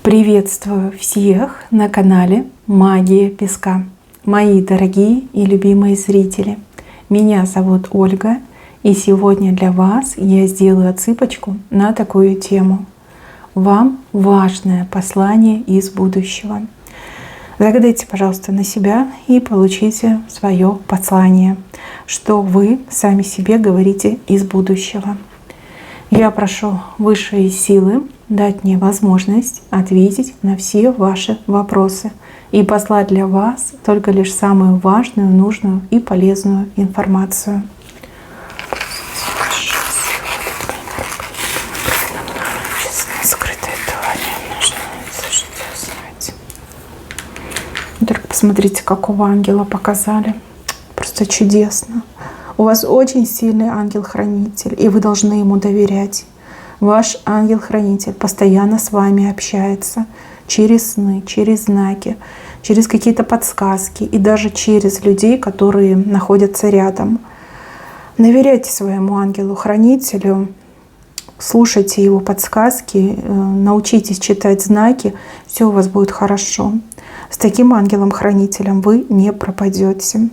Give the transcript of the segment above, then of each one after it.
Приветствую всех на канале Магия Песка. Мои дорогие и любимые зрители, меня зовут Ольга, и сегодня для вас я сделаю отсыпочку на такую тему. Вам важное послание из будущего. Загадайте, пожалуйста, на себя и получите свое послание, что вы сами себе говорите из будущего. Я прошу высшие силы дать мне возможность ответить на все ваши вопросы и послать для вас только лишь самую важную, нужную и полезную информацию. Только посмотрите, какого ангела показали. Просто чудесно. У вас очень сильный ангел-хранитель, и вы должны ему доверять. Ваш ангел-хранитель постоянно с вами общается через сны, через знаки, через какие-то подсказки и даже через людей, которые находятся рядом. Доверяйте своему ангелу-хранителю, слушайте его подсказки, научитесь читать знаки, все у вас будет хорошо. С таким ангелом-хранителем вы не пропадете.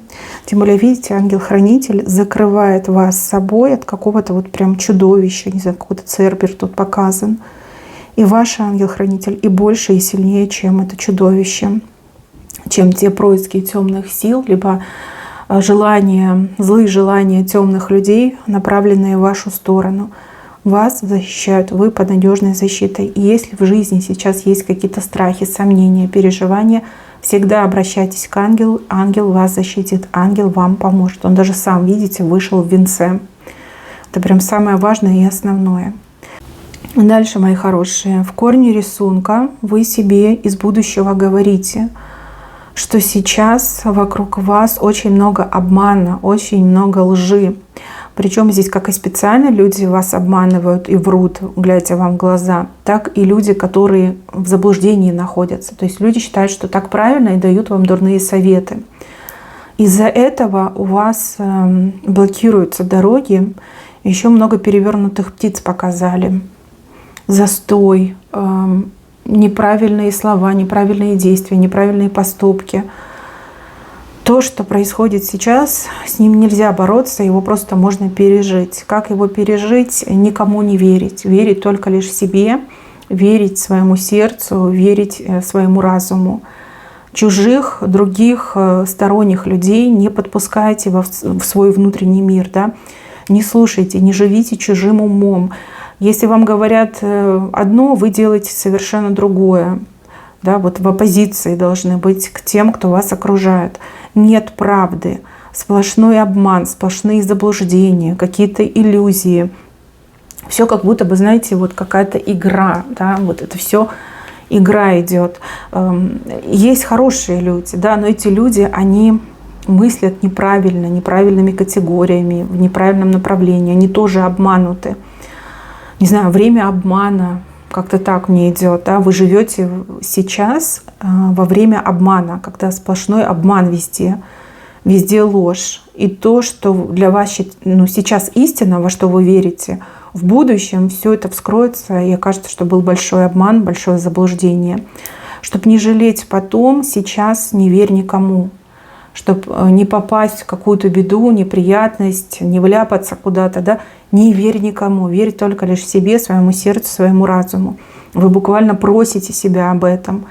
Тем более, видите, ангел-хранитель закрывает вас собой от какого-то вот прям чудовища, не знаю, какой-то цербер тут показан. И ваш ангел-хранитель и больше, и сильнее, чем это чудовище, чем те происки темных сил, либо желания, злые желания темных людей, направленные в вашу сторону. Вас защищают, вы под надежной защитой. И если в жизни сейчас есть какие-то страхи, сомнения, переживания, всегда обращайтесь к ангелу. Ангел вас защитит, ангел вам поможет. Он даже сам, видите, вышел в венце. Это прям самое важное и основное. Дальше, мои хорошие, в корне рисунка вы себе из будущего говорите, что сейчас вокруг вас очень много обмана, очень много лжи. Причем здесь как и специально люди вас обманывают и врут, глядя вам в глаза, так и люди, которые в заблуждении находятся. То есть люди считают, что так правильно и дают вам дурные советы. Из-за этого у вас блокируются дороги. Еще много перевернутых птиц показали. Застой, неправильные слова, неправильные действия, неправильные поступки. То, что происходит сейчас, с ним нельзя бороться, его просто можно пережить. Как его пережить? Никому не верить. Верить только лишь себе, верить своему сердцу, верить своему разуму. Чужих, других, сторонних людей не подпускайте в свой внутренний мир. Да? Не слушайте, не живите чужим умом. Если вам говорят одно, вы делаете совершенно другое. Да, вот в оппозиции должны быть к тем, кто вас окружает. Нет правды, сплошной обман, сплошные заблуждения, какие-то иллюзии. Все как будто бы, знаете, вот какая-то игра. Да, вот это все игра идет. Есть хорошие люди, да, но эти люди, они мыслят неправильно, неправильными категориями, в неправильном направлении. Они тоже обмануты. Не знаю, время обмана. Как-то так мне идет. Да? Вы живете сейчас во время обмана, когда сплошной обман везде, везде ложь. И то, что для вас сейчас истина, во что вы верите, в будущем все это вскроется, и окажется, что был большой обман, большое заблуждение. Чтобы не жалеть потом, сейчас не верь никому. Чтобы не попасть в какую-то беду, неприятность, не вляпаться куда-то, да, не верь никому, верь только лишь себе, своему сердцу, своему разуму. Вы буквально просите себя об этом.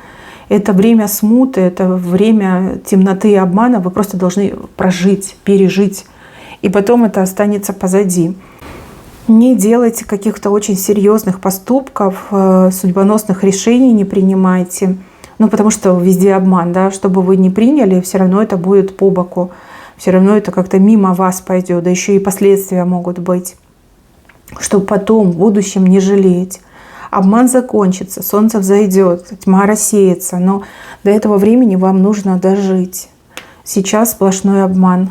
Это время смуты, это время темноты и обмана вы просто должны прожить, пережить. И потом это останется позади. Не делайте каких-то очень серьезных поступков, судьбоносных решений не принимайте. Потому что везде обман, да, что бы вы ни приняли, все равно это будет по боку, все равно это как-то мимо вас пойдет, да еще и последствия могут быть, чтобы потом в будущем не жалеть. Обман закончится, солнце взойдет, тьма рассеется, но до этого времени вам нужно дожить. Сейчас сплошной обман.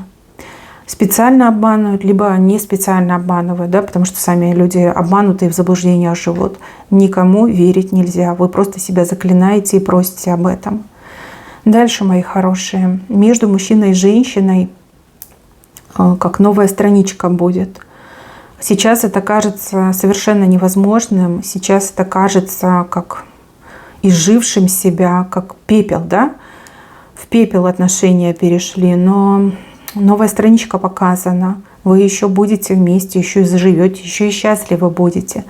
Специально обманывают, либо не специально обманывают, да, потому что сами люди обманутые в заблуждениях живут. Никому верить нельзя. Вы просто себя заклинаете и просите об этом. Дальше, мои хорошие, между мужчиной и женщиной как новая страничка будет. Сейчас это кажется совершенно невозможным. Сейчас это кажется как изжившим себя, как пепел, да? В пепел отношения перешли, но новая страничка показана. Вы еще будете вместе, еще и заживете, еще и счастливы будете.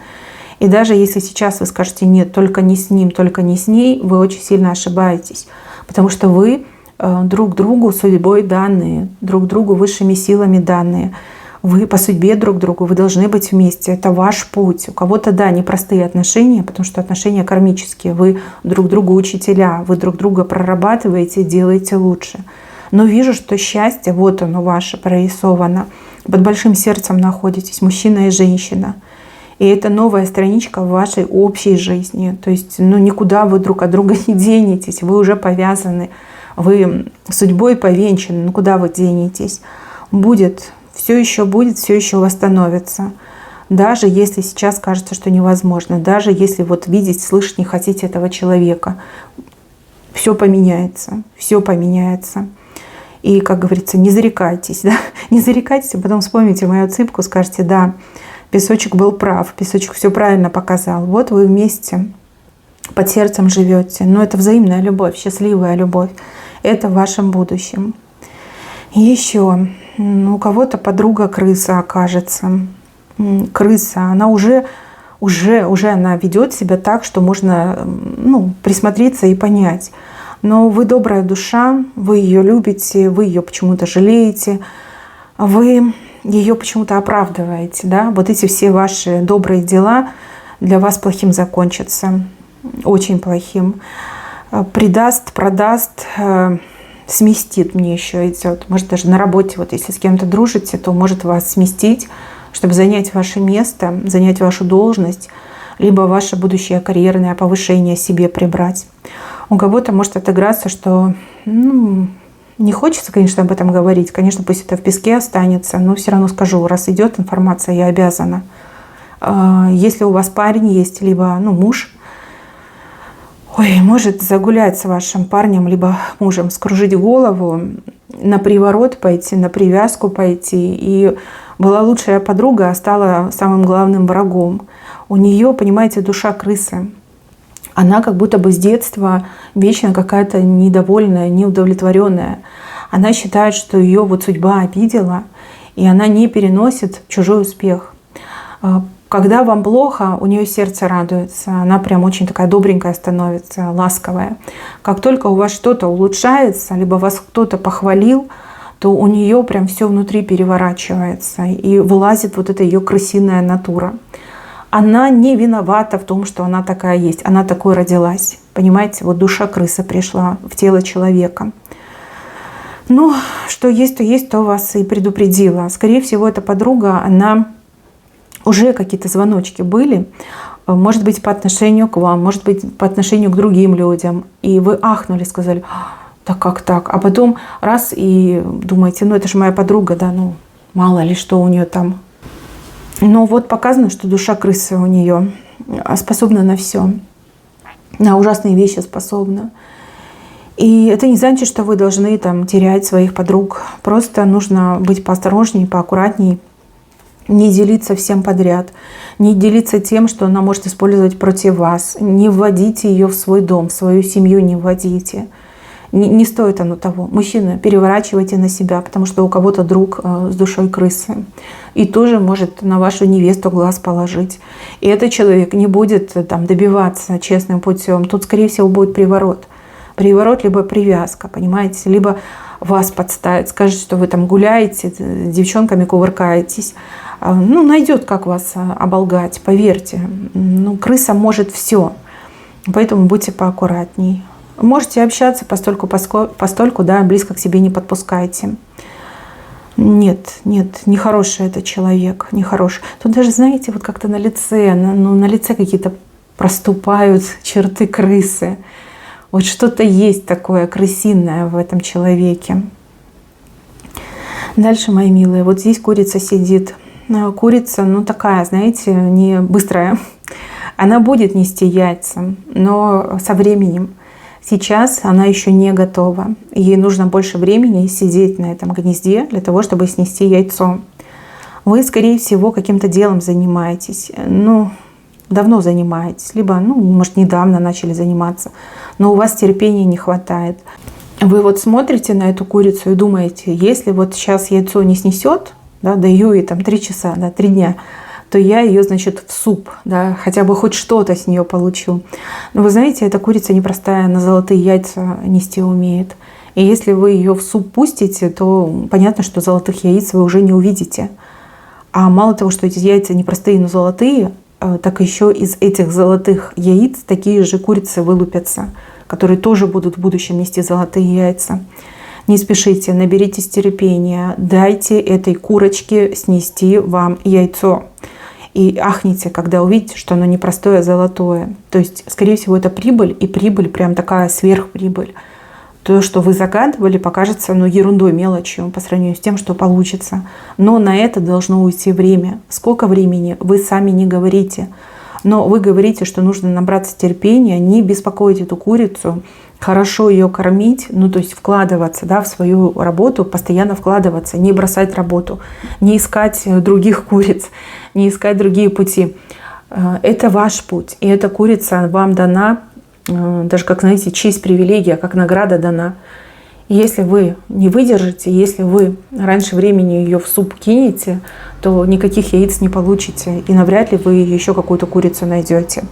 И даже если сейчас вы скажете «нет, только не с ним, только не с ней», вы очень сильно ошибаетесь. Потому что вы друг другу судьбой данные, друг другу высшими силами данные. Вы по судьбе друг другу, вы должны быть вместе. Это ваш путь. У кого-то, да, непростые отношения, потому что отношения кармические. Вы друг другу учителя, вы друг друга прорабатываете, делаете лучше. Но вижу, что счастье, вот оно ваше, прорисовано. Под большим сердцем находитесь, мужчина и женщина. И это новая страничка в вашей общей жизни. То есть никуда вы друг от друга не денетесь, вы уже повязаны, вы судьбой повенчаны, куда вы денетесь. Все еще восстановится. Даже если сейчас кажется, что невозможно, даже если видеть, слышать не хотите этого человека, все поменяется, все поменяется. И, как говорится, не зарекайтесь, да? Не зарекайтесь, а потом вспомните мою цыпку, скажете: да, песочек был прав, песочек все правильно показал. Вот вы вместе под сердцем живете. Но это взаимная любовь, счастливая любовь. Это в вашем будущем. Еще у кого-то подруга крыса окажется. Крыса, она уже она ведет себя так, что можно присмотреться и понять. Но вы добрая душа, вы ее любите, вы ее почему-то жалеете, вы ее почему-то оправдываете. Да? Вот эти все ваши добрые дела для вас плохим закончатся, очень плохим. Предаст, продаст, сместит, мне еще идет. Может, даже на работе, если с кем-то дружите, то может вас сместить, чтобы занять ваше место, занять вашу должность, либо ваше будущее карьерное повышение себе прибрать. У кого-то может отыграться, что не хочется, конечно, об этом говорить. Конечно, пусть это в песке останется, но все равно скажу, раз идет информация, я обязана. Если у вас парень есть, либо муж, может загулять с вашим парнем, либо мужем, скружить голову, на приворот пойти, на привязку пойти. И была лучшая подруга, а стала самым главным врагом. У нее, понимаете, душа крысы. Она как будто бы с детства вечно какая-то недовольная, неудовлетворенная. Она считает, что ее судьба обидела, и она не переносит чужой успех. Когда вам плохо, у нее сердце радуется, она прям очень такая добренькая становится, ласковая. Как только у вас что-то улучшается, либо вас кто-то похвалил, то у нее прям все внутри переворачивается и вылазит эта ее крысиная натура. Она не виновата в том, что она такая есть. Она такой родилась. Понимаете, душа крысы пришла в тело человека. Что есть, то вас и предупредила. Скорее всего, эта подруга, она уже какие-то звоночки были. Может быть, по отношению к вам, может быть, по отношению к другим людям. И вы ахнули, сказали: так как так? А потом раз и думаете: это же моя подруга, да, мало ли что у нее там. Но показано, что душа крысы у нее способна на все, на ужасные вещи способна. И это не значит, что вы должны терять своих подруг. Просто нужно быть поосторожнее, поаккуратнее, не делиться всем подряд, не делиться тем, что она может использовать против вас. Не вводите ее в свой дом, в свою семью не вводите. Не стоит оно того. Мужчина, переворачивайте на себя, потому что у кого-то друг с душой крысы. И тоже может на вашу невесту глаз положить. И этот человек не будет добиваться честным путем. Тут, скорее всего, будет приворот. Приворот либо привязка, понимаете? Либо вас подставит, скажет, что вы гуляете, с девчонками кувыркаетесь. Найдет, как вас оболгать, поверьте. Крыса может все. Поэтому будьте поаккуратней. Можете общаться постольку, да, близко к себе не подпускайте. Нет, нехороший это человек, нехороший. Тут даже, знаете, как-то на лице, на лице какие-то проступают черты крысы. Что-то есть такое крысиное в этом человеке. Дальше, мои милые, здесь курица сидит. Курица, такая, знаете, не быстрая. Она будет нести яйца, но со временем. Сейчас она еще не готова. Ей нужно больше времени сидеть на этом гнезде для того, чтобы снести яйцо. Вы, скорее всего, каким-то делом занимаетесь. давно занимаетесь, либо, ну, может, недавно начали заниматься, но у вас терпения не хватает. Вы вот смотрите на эту курицу и думаете, если вот сейчас яйцо не снесет, да, даю ей там 3 часа, да, 3 дня, то я ее, значит, в суп, да, хотя бы хоть что-то с нее получу. Но вы знаете, эта курица непростая, на золотые яйца нести умеет. И если вы ее в суп пустите, то понятно, что золотых яиц вы уже не увидите. А мало того, что эти яйца не простые, но золотые, так еще из этих золотых яиц такие же курицы вылупятся, которые тоже будут в будущем нести золотые яйца. Не спешите, наберитесь терпения, дайте этой курочке снести вам яйцо. И ахните, когда увидите, что оно не простое, а золотое. То есть, скорее всего, это прибыль, и прибыль прям такая сверхприбыль. То, что вы загадывали, покажется ерундой, мелочью по сравнению с тем, что получится. Но на это должно уйти время. Сколько времени, вы сами не говорите. Но вы говорите, что нужно набраться терпения, не беспокоить эту курицу, хорошо ее кормить, ну то есть вкладываться, да, в свою работу, постоянно вкладываться, не бросать работу, не искать других куриц, не искать другие пути. Это ваш путь, и эта курица вам дана, даже как, знаете, честь, привилегия, как награда дана. Если вы не выдержите, если вы раньше времени ее в суп кинете, то никаких яиц не получите, и навряд ли вы еще какую-то курицу найдете.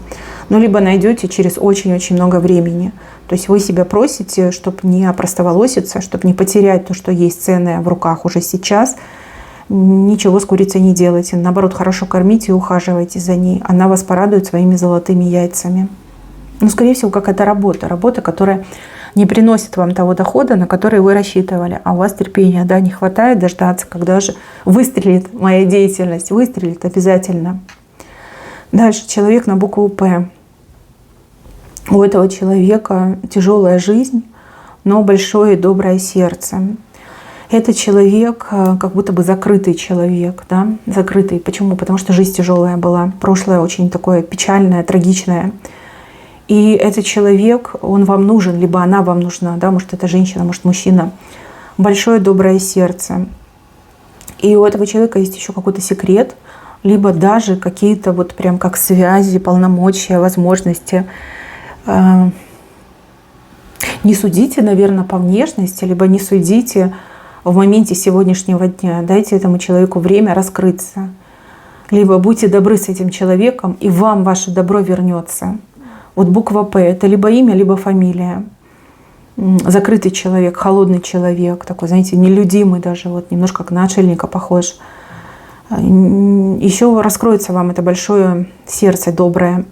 Ну, либо найдете через очень-очень много времени. То есть вы себя просите, чтобы не опростоволоситься, чтобы не потерять то, что есть ценное в руках уже сейчас. Ничего с курицей не делайте. Наоборот, хорошо кормите и ухаживайте за ней. Она вас порадует своими золотыми яйцами. Ну, скорее всего, какая-то работа. Работа, которая не приносит вам того дохода, на который вы рассчитывали. А у вас терпения, да, не хватает дождаться, когда же выстрелит моя деятельность. Выстрелит обязательно. Дальше человек на букву «П». У этого человека тяжелая жизнь, но большое и доброе сердце. Это человек, как будто бы закрытый человек, да, закрытый. Почему? Потому что жизнь тяжелая была, прошлое очень такое печальное, трагичное. И этот человек, он вам нужен, либо она вам нужна, да, может это женщина, может мужчина. Большое доброе сердце. И у этого человека есть еще какой-то секрет, либо даже какие-то вот прям как связи, полномочия, возможности. Не судите, наверное, по внешности, либо не судите в моменте сегодняшнего дня. Дайте этому человеку время раскрыться. Либо будьте добры с этим человеком, и вам ваше добро вернется. Вот буква «П» — это либо имя, либо фамилия. Закрытый человек, холодный человек, такой, знаете, нелюдимый даже, вот немножко как на отшельника похож. Еще раскроется вам это большое сердце доброе,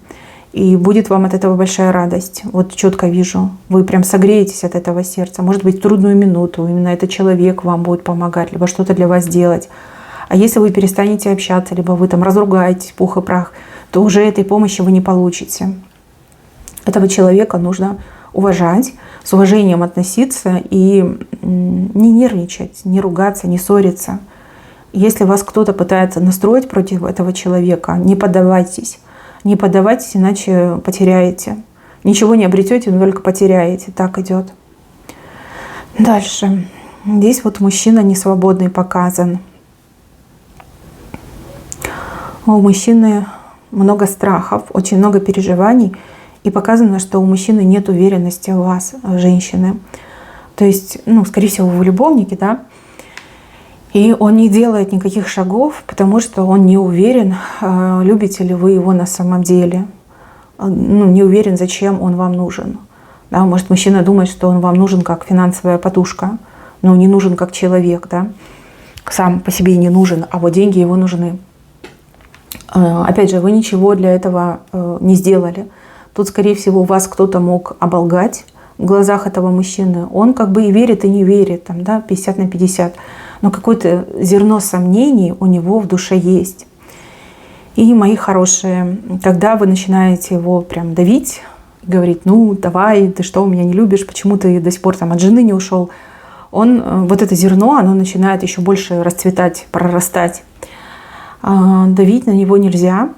и будет вам от этого большая радость. Вот четко вижу, вы прям согреетесь от этого сердца. Может быть, в трудную минуту именно этот человек вам будет помогать, либо что-то для вас делать. А если вы перестанете общаться, либо вы там разругаетесь, пух и прах, то уже этой помощи вы не получите. Этого человека нужно уважать, с уважением относиться и не нервничать, не ругаться, не ссориться. Если вас кто-то пытается настроить против этого человека, не поддавайтесь. Не поддавайтесь, иначе потеряете. Ничего не обретете, но только потеряете. Так идет. Дальше. Здесь вот мужчина несвободный показан. У мужчины много страхов, очень много переживаний. И показано, что у мужчины нет уверенности в вас, женщины. То есть, скорее всего, вы любовники, да? И он не делает никаких шагов, потому что он не уверен, любите ли вы его на самом деле. Не уверен, зачем он вам нужен. Да, может, мужчина думает, что он вам нужен как финансовая подушка, но не нужен как человек, да? Сам по себе не нужен, а вот деньги его нужны. Опять же, вы ничего для этого не сделали. Тут, скорее всего, вас кто-то мог оболгать в глазах этого мужчины. Он как бы и верит, и не верит, там, да, 50 на 50. Но какое-то зерно сомнений у него в душе есть. И, мои хорошие, когда вы начинаете его прям давить, говорить, давай, ты что, меня не любишь, почему ты до сих пор там от жены не ушел, вот это зерно, оно начинает еще больше расцветать, прорастать. Давить на него нельзя,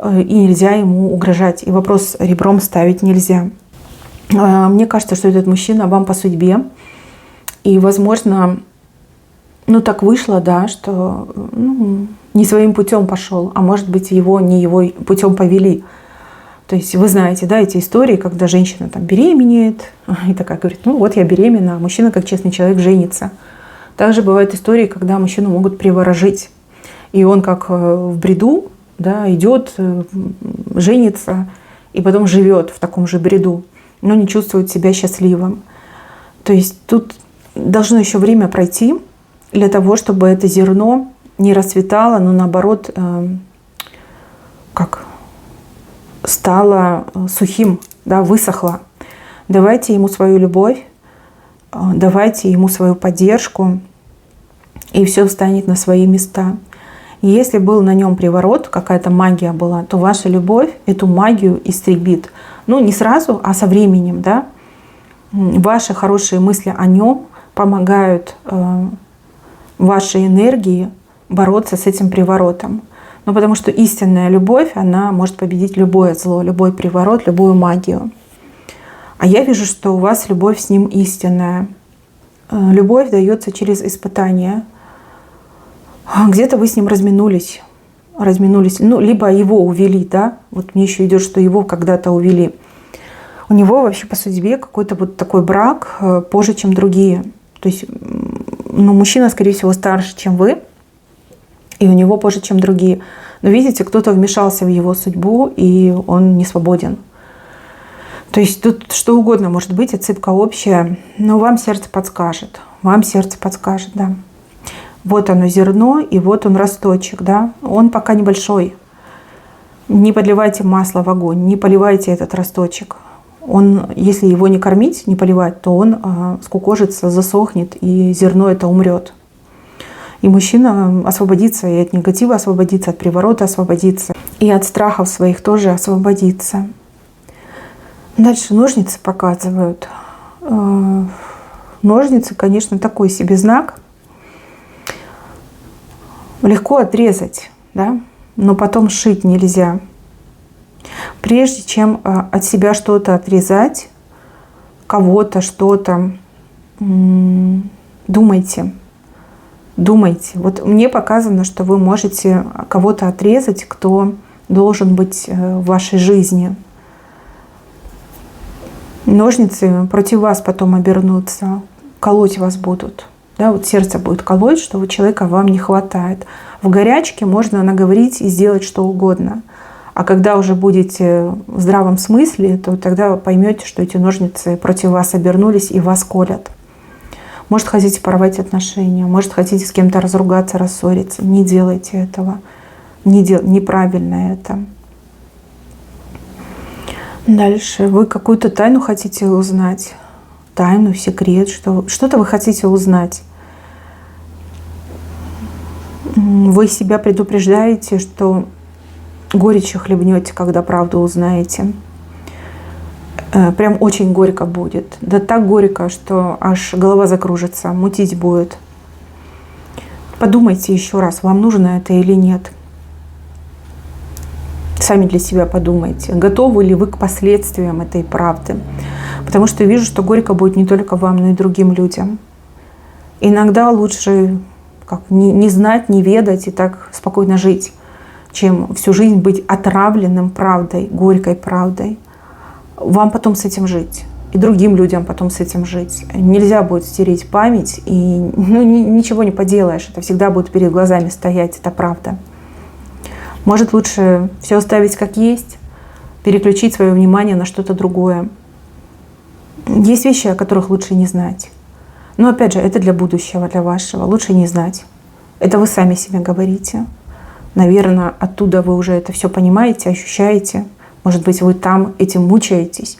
и нельзя ему угрожать, и вопрос ребром ставить нельзя. Мне кажется, что этот мужчина вам по судьбе, и, возможно, так вышло, да, что не своим путем пошел, а может быть, его не его путем повели. То есть вы знаете, да, эти истории, когда женщина там беременеет, и такая говорит, ну вот я беременна, а мужчина, как честный человек, женится. Также бывают истории, когда мужчину могут приворожить. И он как в бреду, да, идет, женится, и потом живет в таком же бреду, но не чувствует себя счастливым. То есть тут должно еще время пройти для того, чтобы это зерно не расцветало, но наоборот, как стало сухим, да, высохло. Давайте ему свою любовь, давайте ему свою поддержку, и все встанет на свои места. И если был на нем приворот, какая-то магия была, то ваша любовь эту магию истребит. Ну, не сразу, а со временем, да. Ваши хорошие мысли о нем помогают вашей энергии бороться с этим приворотом. Ну, потому что истинная любовь, она может победить любое зло, любой приворот, любую магию. А я вижу, что у вас любовь с ним истинная. Любовь дается через испытания. Где-то вы с ним разминулись, ну, либо его увели, да. Вот мне еще идет, что его когда-то увели. У него вообще по судьбе какой-то вот такой брак позже, чем другие. То есть, ну, мужчина, скорее всего, старше, чем вы, и у него позже, чем другие. Но видите, кто-то вмешался в его судьбу, и он не свободен. То есть тут что угодно может быть, отсыпка общая, но вам сердце подскажет. Вам сердце подскажет, да. Вот оно зерно, и вот он росточек, да. Он пока небольшой. Не подливайте масло в огонь, не поливайте этот росточек. Он, если его не кормить, не поливать, то он скукожится, засохнет, и зерно это умрет. И мужчина освободится, и от негатива освободится, от приворота освободится, и от страхов своих тоже освободится. Дальше ножницы показывают. Ножницы, конечно, такой себе знак. Легко отрезать, да, но потом шить нельзя. Прежде чем от себя что-то отрезать, кого-то, что-то, думайте. Думайте. Вот мне показано, что вы можете кого-то отрезать, кто должен быть в вашей жизни. Ножницы против вас потом обернутся, колоть вас будут. Да, вот сердце будет колоть, что у человека вам не хватает. В горячке можно наговорить и сделать что угодно. А когда уже будете в здравом смысле, то тогда вы поймете, что эти ножницы против вас обернулись и вас колят. Может, хотите порвать отношения, может, хотите с кем-то разругаться, рассориться. Не делайте этого. Неправильно это. Дальше. Вы какую-то тайну хотите узнать. Тайну, секрет, что-то вы хотите узнать. Вы себя предупреждаете, что горечи хлебнете, когда правду узнаете. Прям очень горько будет. Да так горько, что аж голова закружится, мутить будет. Подумайте еще раз, вам нужно это или нет. Сами для себя подумайте, готовы ли вы к последствиям этой правды. Потому что вижу, что горько будет не только вам, но и другим людям. Иногда лучше не знать, не ведать и так спокойно жить, чем всю жизнь быть отравленным правдой, горькой правдой. Вам потом с этим жить. И другим людям потом с этим жить. Нельзя будет стереть память, и ничего не поделаешь. Это всегда будет перед глазами стоять, это правда. Может, лучше все оставить как есть, переключить свое внимание на что-то другое. Есть вещи, о которых лучше не знать. Но опять же, это для будущего, для вашего. Лучше не знать. Это вы сами себе говорите. Наверное, оттуда вы уже это все понимаете, ощущаете. Может быть, вы там этим мучаетесь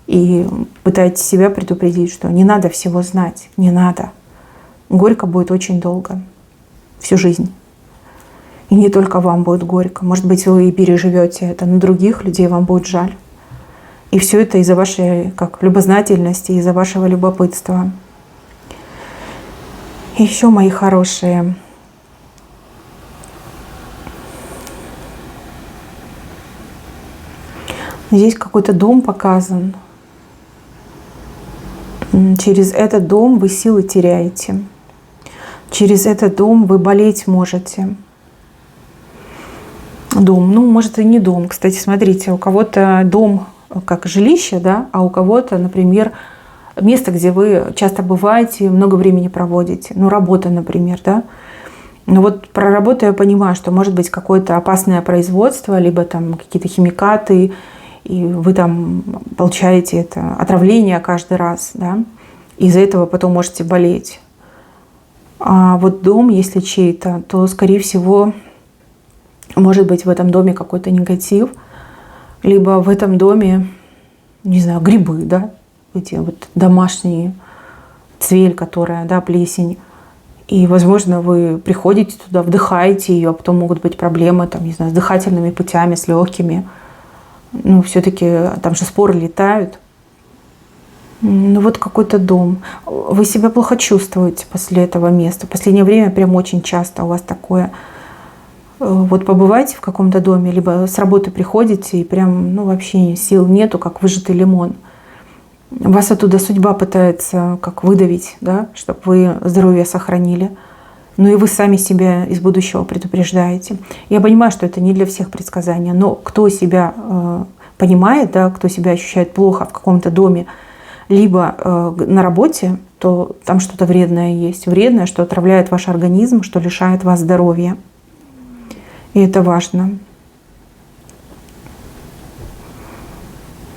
и пытаетесь себя предупредить, что не надо всего знать, не надо. Горько будет очень долго, всю жизнь. И не только вам будет горько. Может быть, вы и переживете это, но других людей вам будет жаль. И все это из-за вашей любознательности, из-за вашего любопытства. И еще, мои хорошие, здесь какой-то дом показан. Через этот дом вы силы теряете. Через этот дом вы болеть можете. Дом. Ну, может, и не дом. Кстати, смотрите, у кого-то дом как жилище, да, а у кого-то, например, место, где вы часто бываете, много времени проводите. Ну, работа, например, да. Ну вот про работу я понимаю, что может быть какое-то опасное производство, либо там какие-то химикаты, и вы там получаете это отравление каждый раз, да. Из-за этого потом можете болеть. А вот дом, если чей-то, то, скорее всего, может быть в этом доме какой-то негатив, либо в этом доме, не знаю, грибы, да, эти вот домашние, цвель, которая, да, плесень. И, возможно, вы приходите туда, вдыхаете ее, а потом могут быть проблемы, там, не знаю, с дыхательными путями, с легкими. Ну, все-таки там же споры летают. Ну, вот какой-то дом. Вы себя плохо чувствуете после этого места. В последнее время прям очень часто у вас такое. Вот побывайте в каком-то доме, либо с работы приходите, и прям, ну, вообще сил нету, как выжатый лимон. Вас оттуда судьба пытается как выдавить, да, чтобы вы здоровье сохранили. Но и вы сами себя из будущего предупреждаете. Я понимаю, что это не для всех предсказания, но кто себя понимает, да, кто себя ощущает плохо в каком-то доме, либо на работе, то там что-то вредное есть. Вредное, что отравляет ваш организм, что лишает вас здоровья. И это важно.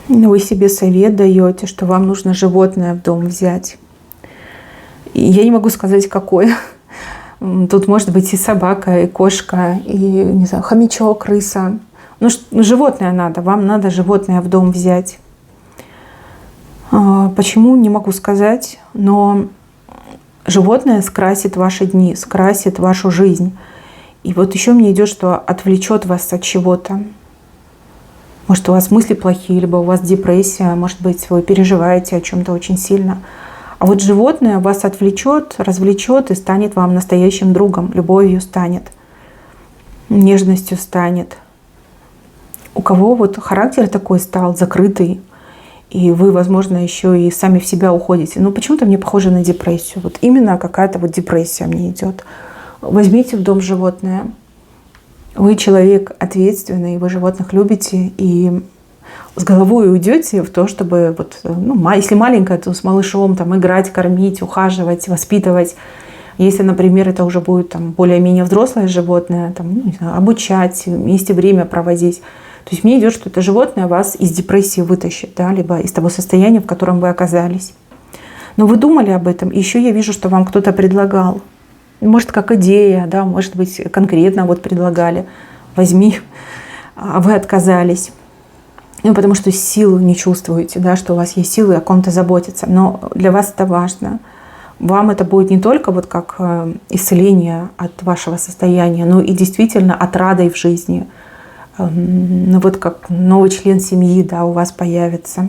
Вы себе совет даете, что вам нужно животное в дом взять. И я не могу сказать, какое. Тут может быть и собака, и кошка, и, не знаю, хомячок, крыса. Ну, животное надо, вам надо животное в дом взять. Почему, не могу сказать, но животное скрасит ваши дни, скрасит вашу жизнь. И вот еще мне идет, что отвлечет вас от чего-то. Может, у вас мысли плохие, либо у вас депрессия, может быть, вы переживаете о чем-то очень сильно. А вот животное вас отвлечет, развлечет и станет вам настоящим другом, любовью станет, нежностью станет. У кого вот характер такой стал, закрытый, и вы, возможно, еще и сами в себя уходите. Но почему-то мне похоже на депрессию. Вот именно какая-то вот депрессия мне идет. Возьмите в дом животное. Вы человек ответственный, вы животных любите, и с головой уйдете в то, чтобы, вот, ну, если маленькая, то с малышом там, играть, кормить, ухаживать, воспитывать. Если, например, это уже будет там, более-менее взрослое животное, там, ну, не знаю, обучать, вместе время проводить. То есть мне идет, что это животное вас из депрессии вытащит, да, либо из того состояния, в котором вы оказались. Но вы думали об этом, и еще я вижу, что вам кто-то предлагал. Может, как идея, да, может быть, конкретно вот предлагали, возьми, а вы отказались. Ну, потому что сил не чувствуете, да, что у вас есть силы о ком-то заботиться. Но для вас это важно. Вам это будет не только вот как исцеление от вашего состояния, но и действительно отрадой в жизни. Ну, вот как новый член семьи, да, у вас появится.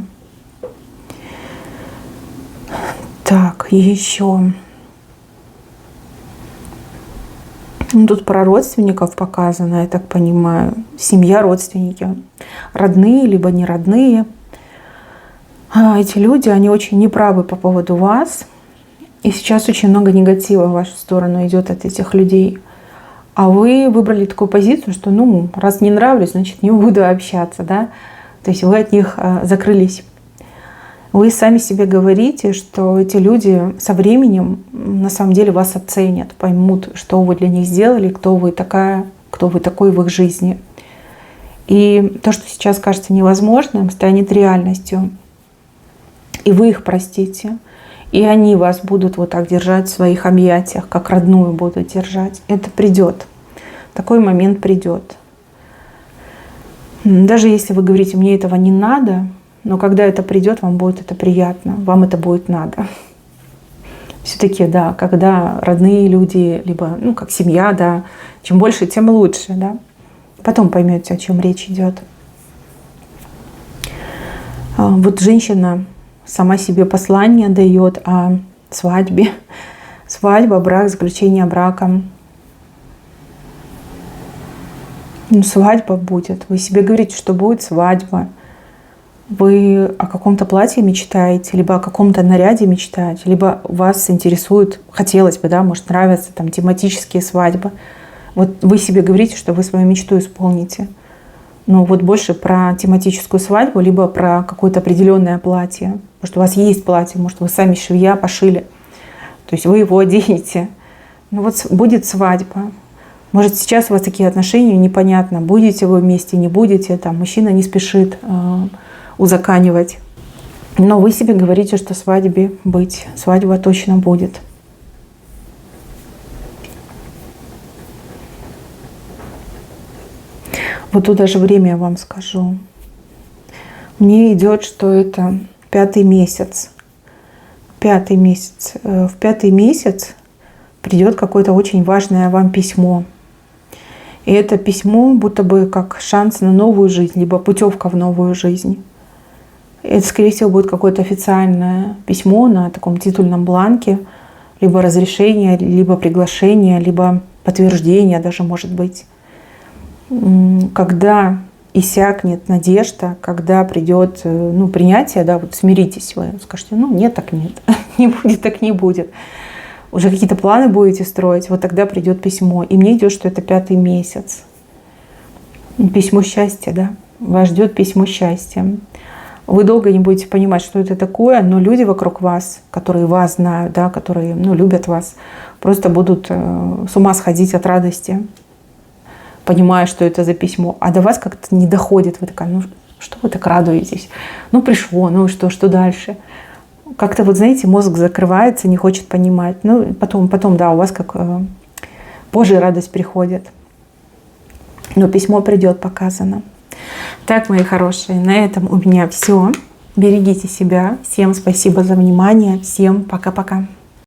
Так, еще... Ну, тут про родственников показано, я так понимаю. Семья, родственники. Родные, либо не родные. Эти люди, они очень неправы по поводу вас. И сейчас очень много негатива в вашу сторону идет от этих людей. А вы выбрали такую позицию, что, ну, раз не нравлюсь, значит, не буду общаться, да. То есть вы от них закрылись. Вы сами себе говорите, что эти люди со временем на самом деле вас оценят, поймут, что вы для них сделали, кто вы такая, кто вы такой в их жизни. И то, что сейчас кажется невозможным, станет реальностью. И вы их простите. И они вас будут вот так держать в своих объятиях, как родную будут держать. Это придет. Такой момент придет. Даже если вы говорите, мне этого не надо, но когда это придет, вам будет это приятно, вам это будет надо. Все-таки, да, когда родные люди, либо, ну, как семья, да, чем больше, тем лучше, да. Потом поймете, о чем речь идет. Вот женщина сама себе послание дает о свадьбе. Свадьба, брак, заключение брака. Ну, свадьба будет. Вы себе говорите, что будет свадьба. Вы о каком-то платье мечтаете, либо о каком-то наряде мечтаете, либо вас интересует, хотелось бы, да, может, нравятся там тематические свадьбы. Вот вы себе говорите, что вы свою мечту исполните. Но вот больше про тематическую свадьбу, либо про какое-то определенное платье. Потому что у вас есть платье, может, вы сами швея пошили. То есть вы его оденете. Ну вот будет свадьба. Может, сейчас у вас такие отношения, непонятно, будете вы вместе, не будете. Там мужчина не спешит узаканивать. Но вы себе говорите, что свадьбе быть. Свадьба точно будет. Вот тут даже время я вам скажу. Мне идет, что это 5-й месяц. 5-й месяц. В 5-й месяц придет какое-то очень важное вам письмо. И это письмо будто бы как шанс на новую жизнь, либо путевка в новую жизнь. Это, скорее всего, будет какое-то официальное письмо на таком титульном бланке, либо разрешение, либо приглашение, либо подтверждение даже может быть. Когда иссякнет надежда, когда придет принятие, да, вот смиритесь вы, скажете, нет, так нет, не будет, так не будет. Уже какие-то планы будете строить, вот тогда придет письмо. И мне идет, что это 5-й месяц. Письмо счастья, да, вас ждет письмо счастья. Вы долго не будете понимать, что это такое, но люди вокруг вас, которые вас знают, да, которые любят вас, просто будут с ума сходить от радости, понимая, что это за письмо. А до вас как-то не доходит. Вы такая, что вы так радуетесь? Пришло, что дальше? Как-то вот, знаете, мозг закрывается, не хочет понимать. Потом, да, у вас как позже радость приходит. Но письмо придет, показано. Так, мои хорошие, на этом у меня все. Берегите себя. Всем спасибо за внимание. Всем пока-пока.